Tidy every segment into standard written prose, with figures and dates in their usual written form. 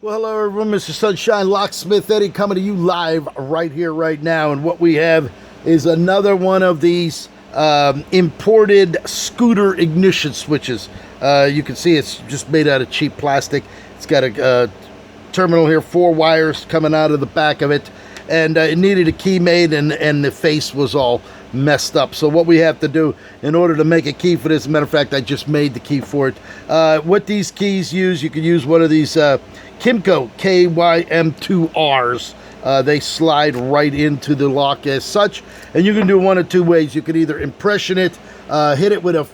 Well, hello everyone, Mr. Sunshine Locksmith Eddie coming to you live right here, right now. And what we have is another one of these imported scooter ignition switches. You can see it's just made out of cheap plastic. It's got a terminal here, 4 wires coming out of the back of it. And it needed a key made, and the face was all messed up. So what we have to do in order to make a key for this, as a matter of fact, I just made the key for it. What these keys use, you can use one of these Kimco KYM2Rs. They slide right into the lock as such, and you can do one of 2 ways. You can either impression it, hit it with a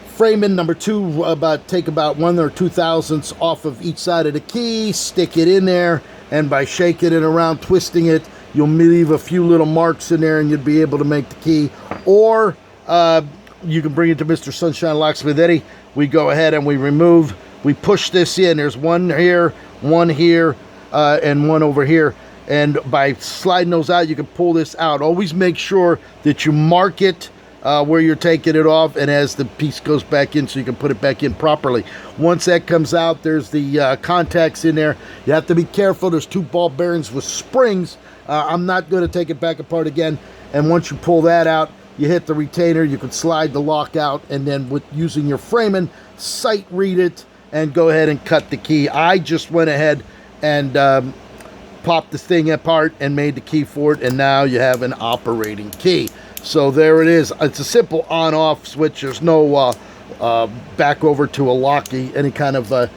frame in number 2, take about 1 or 2 thousandths off of each side of the key, stick it in there, and by shaking it around, twisting it, you'll leave a few little marks in there and you'll be able to make the key. Or you can bring it to Mr. Sunshine Locksmith Eddie. We go ahead and we push this in. There's one here, and one over here. And by sliding those out, you can pull this out. Always make sure that you mark it where you're taking it off, and as the piece goes back in, so you can put it back in properly. Once that comes out, there's the contacts in there. You have to be careful. There's 2 ball bearings with springs. I'm not going to take it back apart again. And once you pull that out, you hit the retainer. You can slide the lock out, and then with using your framing, sight read it and go ahead and cut the key. I just went ahead and popped this thing apart and made the key for it, and now you have an operating key. So there it is. It's a simple on-off switch. There's no back over to a lock, any kind of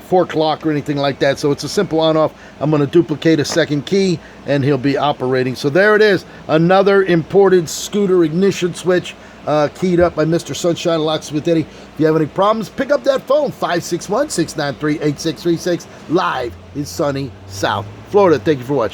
fork lock or anything like that. So it's a simple on-off. I'm going to duplicate a second key and he'll be operating. So there it is. Another imported scooter ignition switch keyed up by Mr. Sunshine Locksmith Eddie. If you have any problems, pick up that phone, 561-693-8636, live in sunny South Florida. Thank you for watching.